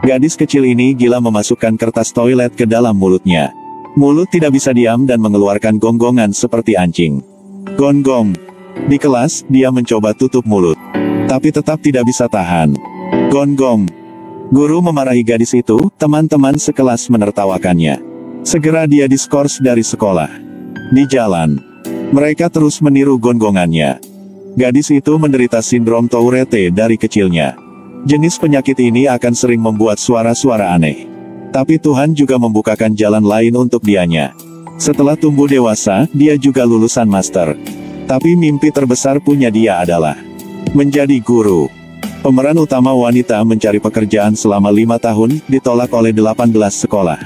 Gadis kecil ini gila memasukkan kertas toilet ke dalam mulutnya. Mulut tidak bisa diam dan mengeluarkan gonggongan seperti anjing. Gonggong. Di kelas, dia mencoba tutup mulut. Tapi tetap tidak bisa tahan. Gonggong. Guru memarahi gadis itu, teman-teman sekelas menertawakannya. Segera dia diskors dari sekolah. Di jalan, mereka terus meniru gonggongannya. Gadis itu menderita sindrom Tourette dari kecilnya. Jenis penyakit ini akan sering membuat suara-suara aneh. Tapi Tuhan juga membukakan jalan lain untuk dianya. Setelah tumbuh dewasa, dia juga lulusan master. Tapi mimpi terbesar punya dia adalah menjadi guru. Pemeran utama wanita mencari pekerjaan selama 5 tahun, ditolak oleh 18 sekolah.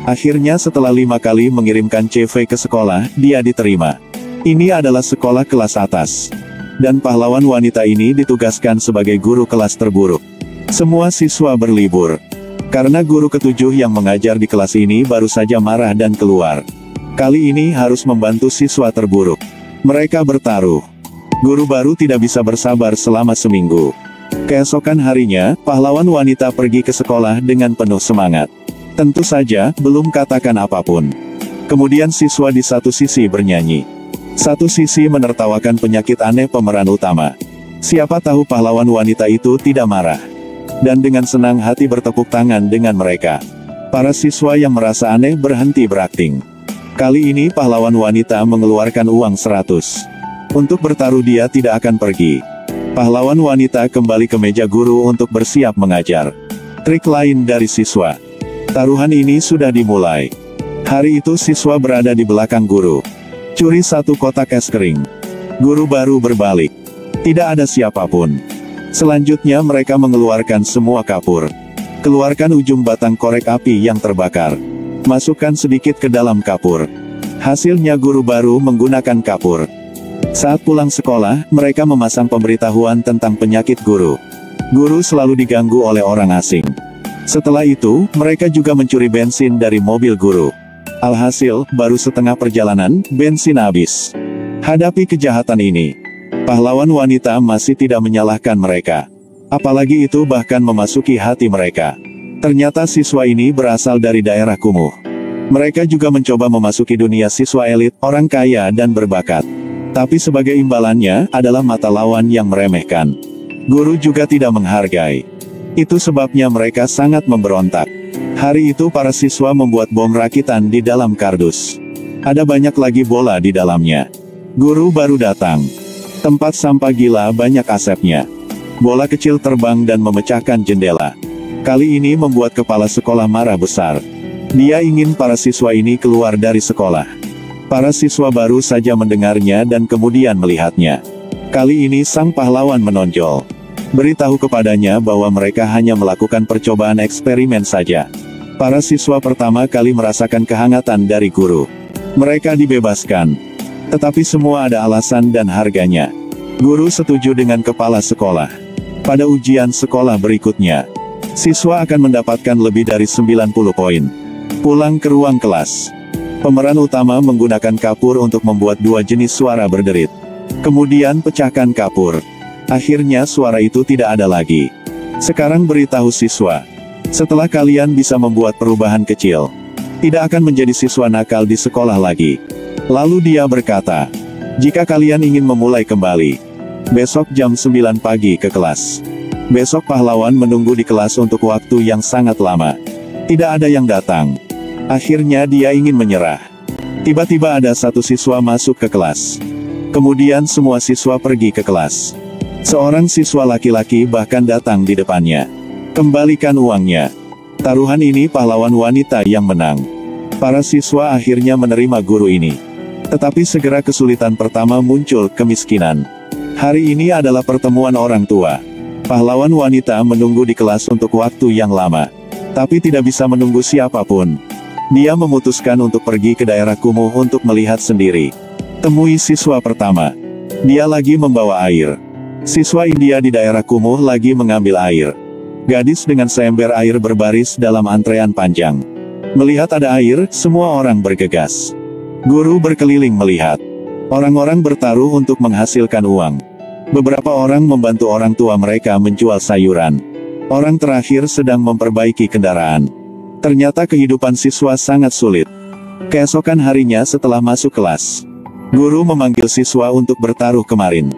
Akhirnya setelah 5 kali mengirimkan CV ke sekolah, dia diterima. Ini adalah sekolah kelas atas. Dan pahlawan wanita ini ditugaskan sebagai guru kelas terburuk. Semua siswa berlibur. Karena guru ketujuh yang mengajar di kelas ini baru saja marah dan keluar. Kali ini harus membantu siswa terburuk. Mereka bertaruh. Guru baru tidak bisa bersabar selama seminggu. Keesokan harinya, pahlawan wanita pergi ke sekolah dengan penuh semangat. Tentu saja, belum katakan apapun. Kemudian siswa di satu sisi bernyanyi. Satu sisi menertawakan penyakit aneh pemeran utama. Siapa tahu pahlawan wanita itu tidak marah. Dan dengan senang hati bertepuk tangan dengan mereka. Para siswa yang merasa aneh berhenti berakting. Kali ini pahlawan wanita mengeluarkan uang 100. Untuk bertaruh dia tidak akan pergi. Pahlawan wanita kembali ke meja guru untuk bersiap mengajar. Trik lain dari siswa. Taruhan ini sudah dimulai. Hari itu siswa berada di belakang guru. Curi 1 kotak es kering. Guru baru berbalik. Tidak ada siapapun. Selanjutnya mereka mengeluarkan semua kapur. Keluarkan ujung batang korek api yang terbakar. Masukkan sedikit ke dalam kapur. Hasilnya guru baru menggunakan kapur. Saat pulang sekolah, mereka memasang pemberitahuan tentang penyakit guru. Guru selalu diganggu oleh orang asing. Setelah itu, mereka juga mencuri bensin dari mobil guru. Alhasil, baru setengah perjalanan, bensin habis. Hadapi kejahatan ini. Pahlawan wanita masih tidak menyalahkan mereka. Apalagi itu bahkan memasuki hati mereka. Ternyata siswa ini berasal dari daerah kumuh. Mereka juga mencoba memasuki dunia siswa elit, orang kaya dan berbakat. Tapi sebagai imbalannya, adalah mata lawan yang meremehkan. Guru juga tidak menghargai. Itu sebabnya mereka sangat memberontak. Hari itu para siswa membuat bom rakitan di dalam kardus. Ada banyak lagi bola di dalamnya. Guru baru datang. Tempat sampah gila banyak asapnya. Bola kecil terbang dan memecahkan jendela. Kali ini membuat kepala sekolah marah besar. Dia ingin para siswa ini keluar dari sekolah. Para siswa baru saja mendengarnya dan kemudian melihatnya. Kali ini sang pahlawan menonjol. Beritahu kepadanya bahwa mereka hanya melakukan percobaan eksperimen saja. Para siswa pertama kali merasakan kehangatan dari guru. Mereka dibebaskan. Tetapi semua ada alasan dan harganya. Guru setuju dengan kepala sekolah. Pada ujian sekolah berikutnya, siswa akan mendapatkan lebih dari 90 poin. Pulang ke ruang kelas. Pemeran utama menggunakan kapur untuk membuat 2 jenis suara berderit. Kemudian pecahkan kapur. Akhirnya suara itu tidak ada lagi. Sekarang beritahu siswa. Setelah kalian bisa membuat perubahan kecil, tidak akan menjadi siswa nakal di sekolah lagi. Lalu dia berkata, jika kalian ingin memulai kembali, besok jam 9 pagi ke kelas. Besok pahlawan menunggu di kelas untuk waktu yang sangat lama. Tidak ada yang datang. Akhirnya dia ingin menyerah. Tiba-tiba ada satu siswa masuk ke kelas. Kemudian semua siswa pergi ke kelas. Seorang siswa laki-laki bahkan datang di depannya. Kembalikan uangnya. Taruhan ini pahlawan wanita yang menang. Para siswa akhirnya menerima guru ini. Tetapi segera kesulitan pertama muncul, kemiskinan. Hari ini adalah pertemuan orang tua. Pahlawan wanita menunggu di kelas untuk waktu yang lama. Tapi tidak bisa menunggu siapapun. Dia memutuskan untuk pergi ke daerah kumuh untuk melihat sendiri. Temui siswa pertama. Dia lagi membawa air. Siswa India di daerah kumuh lagi mengambil air. Gadis dengan seember air berbaris dalam antrean panjang. Melihat ada air, semua orang bergegas. Guru berkeliling melihat. Orang-orang bertaruh untuk menghasilkan uang. Beberapa orang membantu orang tua mereka menjual sayuran. Orang terakhir sedang memperbaiki kendaraan. Ternyata kehidupan siswa sangat sulit. Keesokan harinya setelah masuk kelas, guru memanggil siswa untuk bertaruh kemarin.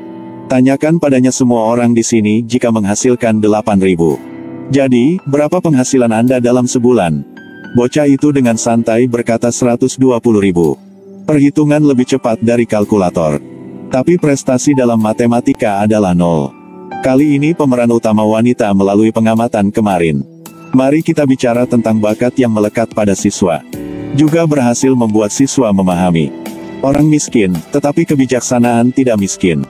Tanyakan padanya semua orang di sini jika menghasilkan 8.000. Jadi, berapa penghasilan Anda dalam sebulan? Bocah itu dengan santai berkata 120.000. Perhitungan lebih cepat dari kalkulator. Tapi prestasi dalam matematika adalah 0. Kali ini pemeran utama wanita melalui pengamatan kemarin. Mari kita bicara tentang bakat yang melekat pada siswa. Juga berhasil membuat siswa memahami. Orang miskin, tetapi kebijaksanaan tidak miskin.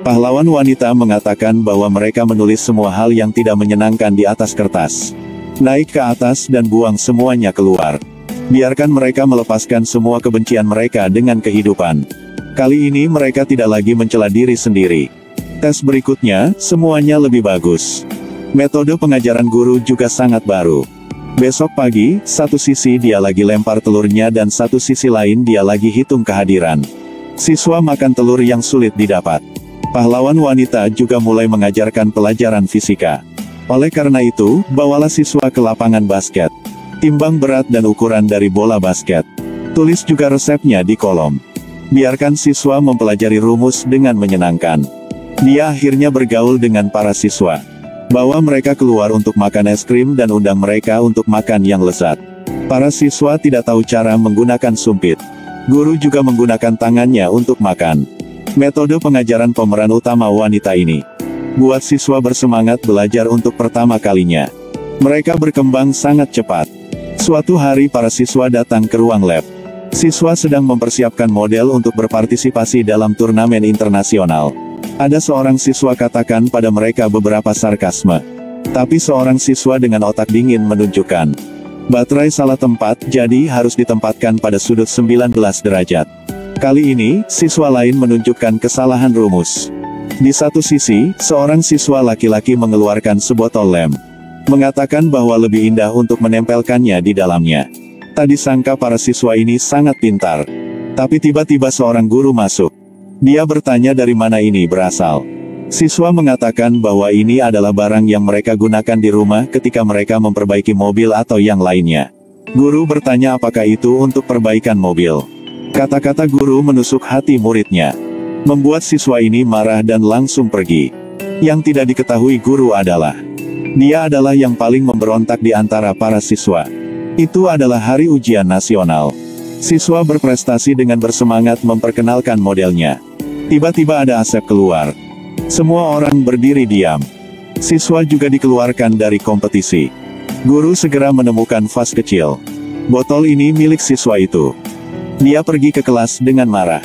Pahlawan wanita mengatakan bahwa mereka menulis semua hal yang tidak menyenangkan di atas kertas. Naik ke atas dan buang semuanya keluar. Biarkan mereka melepaskan semua kebencian mereka dengan kehidupan. Kali ini mereka tidak lagi mencela diri sendiri. Tes berikutnya, semuanya lebih bagus. Metode pengajaran guru juga sangat baru. Besok pagi, satu sisi dia lagi lempar telurnya dan satu sisi lain dia lagi hitung kehadiran. Siswa makan telur yang sulit didapat. Pahlawan wanita juga mulai mengajarkan pelajaran fisika. Oleh karena itu, bawalah siswa ke lapangan basket. Timbang berat dan ukuran dari bola basket. Tulis juga resepnya di kolom. Biarkan siswa mempelajari rumus dengan menyenangkan. Dia akhirnya bergaul dengan para siswa. Bawa mereka keluar untuk makan es krim dan undang mereka untuk makan yang lezat. Para siswa tidak tahu cara menggunakan sumpit. Guru juga menggunakan tangannya untuk makan. Metode pengajaran pemeran utama wanita ini buat siswa bersemangat belajar untuk pertama kalinya. Mereka berkembang sangat cepat. Suatu hari para siswa datang ke ruang lab. Siswa sedang mempersiapkan model untuk berpartisipasi dalam turnamen internasional. Ada seorang siswa katakan pada mereka beberapa sarkasme. Tapi seorang siswa dengan otak dingin menunjukkan. Baterai salah tempat, jadi harus ditempatkan pada sudut 19 derajat. Kali ini, siswa lain menunjukkan kesalahan rumus. Di satu sisi, seorang siswa laki-laki mengeluarkan sebotol lem. Mengatakan bahwa lebih indah untuk menempelkannya di dalamnya. Tadi sangka para siswa ini sangat pintar. Tapi tiba-tiba seorang guru masuk. Dia bertanya dari mana ini berasal. Siswa mengatakan bahwa ini adalah barang yang mereka gunakan di rumah ketika mereka memperbaiki mobil atau yang lainnya. Guru bertanya apakah itu untuk perbaikan mobil. Kata-kata guru menusuk hati muridnya. Membuat siswa ini marah dan langsung pergi. Yang tidak diketahui guru adalah, dia adalah yang paling memberontak di antara para siswa. Itu adalah hari ujian nasional. Siswa berprestasi dengan bersemangat memperkenalkan modelnya. Tiba-tiba ada asap keluar. Semua orang berdiri diam. Siswa juga dikeluarkan dari kompetisi. Guru segera menemukan vas kecil. Botol ini milik siswa itu. Dia pergi ke kelas dengan marah.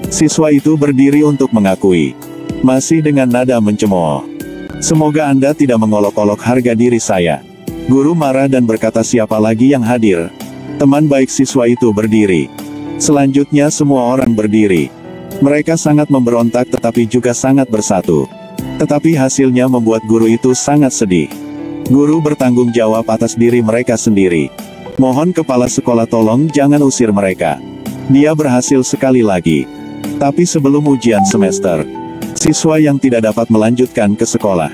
Siswa itu berdiri untuk mengakui. Masih dengan nada mencemooh. Semoga Anda tidak mengolok-olok harga diri saya. Guru marah dan berkata siapa lagi yang hadir. Teman baik siswa itu berdiri. Selanjutnya semua orang berdiri. Mereka sangat memberontak tetapi juga sangat bersatu. Tetapi hasilnya membuat guru itu sangat sedih. Guru bertanggung jawab atas diri mereka sendiri. Mohon kepala sekolah tolong jangan usir mereka. Dia berhasil sekali lagi. Tapi sebelum ujian semester, siswa yang tidak dapat melanjutkan ke sekolah.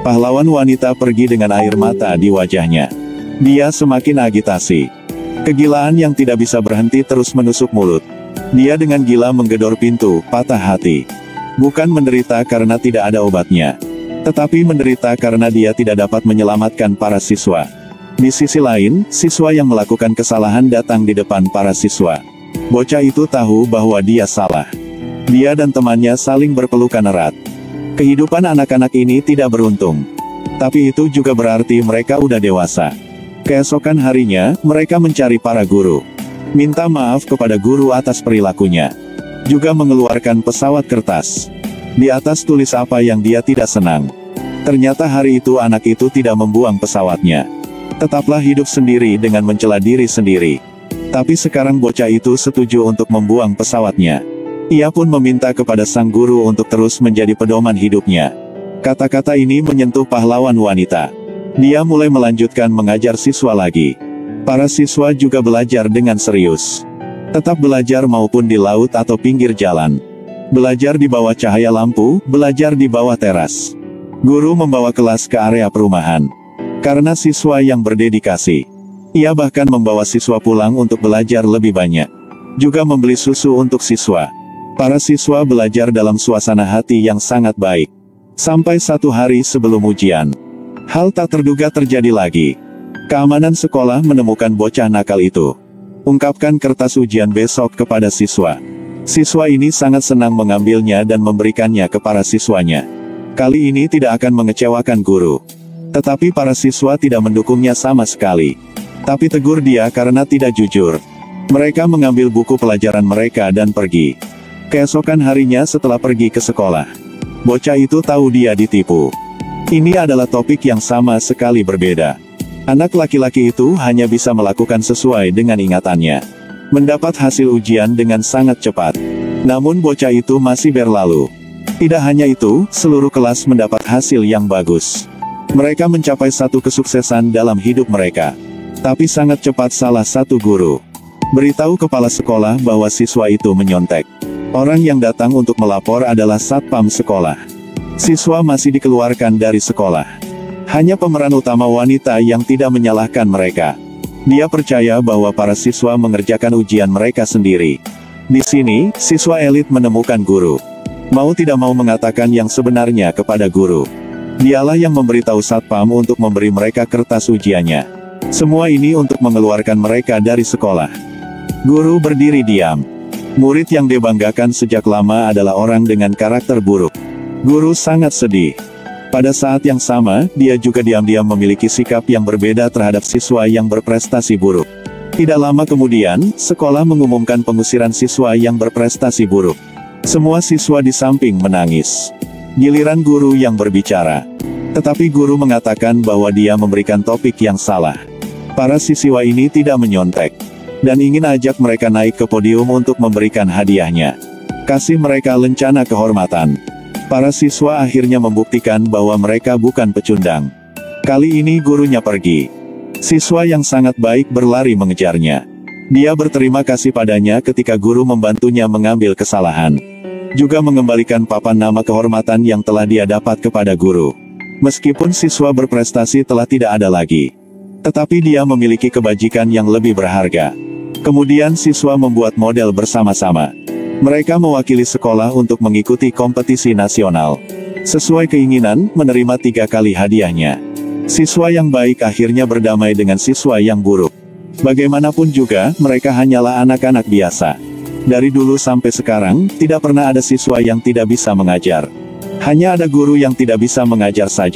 Pahlawan wanita pergi dengan air mata di wajahnya. Dia semakin agitasi. Kegilaan yang tidak bisa berhenti terus menusuk mulut. Dia dengan gila menggedor pintu, patah hati. Bukan menderita karena tidak ada obatnya. Tetapi menderita karena dia tidak dapat menyelamatkan para siswa. Di sisi lain, siswa yang melakukan kesalahan datang di depan para siswa. Bocah itu tahu bahwa dia salah. Dia dan temannya saling berpelukan erat. Kehidupan anak-anak ini tidak beruntung. Tapi itu juga berarti mereka udah dewasa. Keesokan harinya, mereka mencari para guru. Minta maaf kepada guru atas perilakunya. Juga mengeluarkan pesawat kertas. Di atas tulis apa yang dia tidak senang. Ternyata hari itu anak itu tidak membuang pesawatnya. Tetaplah hidup sendiri dengan mencela diri sendiri. Tapi sekarang bocah itu setuju untuk membuang pesawatnya. Ia pun meminta kepada sang guru untuk terus menjadi pedoman hidupnya. Kata-kata ini menyentuh pahlawan wanita. Dia mulai melanjutkan mengajar siswa lagi. Para siswa juga belajar dengan serius. Tetap belajar maupun di laut atau pinggir jalan. Belajar di bawah cahaya lampu, belajar di bawah teras. Guru membawa kelas ke area perumahan. Karena siswa yang berdedikasi, ia bahkan membawa siswa pulang untuk belajar lebih banyak. Juga membeli susu untuk siswa. Para siswa belajar dalam suasana hati yang sangat baik. Sampai satu hari sebelum ujian, hal tak terduga terjadi lagi. Keamanan sekolah menemukan bocah nakal itu. Ungkapkan kertas ujian besok kepada siswa. Siswa ini sangat senang mengambilnya dan memberikannya ke para siswanya. Kali ini tidak akan mengecewakan guru. Tetapi para siswa tidak mendukungnya sama sekali. Tapi tegur dia karena tidak jujur. Mereka mengambil buku pelajaran mereka dan pergi. Keesokan harinya setelah pergi ke sekolah, bocah itu tahu dia ditipu. Ini adalah topik yang sama sekali berbeda. Anak laki-laki itu hanya bisa melakukan sesuai dengan ingatannya. Mendapat hasil ujian dengan sangat cepat. Namun bocah itu masih berlalu. Tidak hanya itu, seluruh kelas mendapat hasil yang bagus. Mereka mencapai satu kesuksesan dalam hidup mereka. Tapi sangat cepat salah satu guru beritahu kepala sekolah bahwa siswa itu menyontek. Orang yang datang untuk melapor adalah satpam sekolah. Siswa masih dikeluarkan dari sekolah. Hanya pemeran utama wanita yang tidak menyalahkan mereka. Dia percaya bahwa para siswa mengerjakan ujian mereka sendiri. Di sini, siswa elit menemukan guru. Mau tidak mau mengatakan yang sebenarnya kepada guru. Dialah yang memberitahu satpam untuk memberi mereka kertas ujiannya. Semua ini untuk mengeluarkan mereka dari sekolah. Guru berdiri diam. Murid yang dibanggakan sejak lama adalah orang dengan karakter buruk. Guru sangat sedih. Pada saat yang sama, dia juga diam-diam memiliki sikap yang berbeda terhadap siswa yang berprestasi buruk. Tidak lama kemudian, sekolah mengumumkan pengusiran siswa yang berprestasi buruk. Semua siswa di samping menangis. Giliran guru yang berbicara. Tetapi guru mengatakan bahwa dia memberikan topik yang salah. Para siswa ini tidak menyontek. Dan ingin ajak mereka naik ke podium untuk memberikan hadiahnya. Kasih mereka lencana kehormatan. Para siswa akhirnya membuktikan bahwa mereka bukan pecundang. Kali ini gurunya pergi. Siswa yang sangat baik berlari mengejarnya. Dia berterima kasih padanya ketika guru membantunya mengambil kesalahan. Juga mengembalikan papan nama kehormatan yang telah dia dapat kepada guru. Meskipun siswa berprestasi telah tidak ada lagi. Tetapi dia memiliki kebajikan yang lebih berharga. Kemudian siswa membuat model bersama-sama. Mereka mewakili sekolah untuk mengikuti kompetisi nasional. Sesuai keinginan, menerima 3 kali hadiahnya. Siswa yang baik akhirnya berdamai dengan siswa yang buruk. Bagaimanapun juga, mereka hanyalah anak-anak biasa. Dari dulu sampai sekarang, tidak pernah ada siswa yang tidak bisa mengajar. Hanya ada guru yang tidak bisa mengajar saja.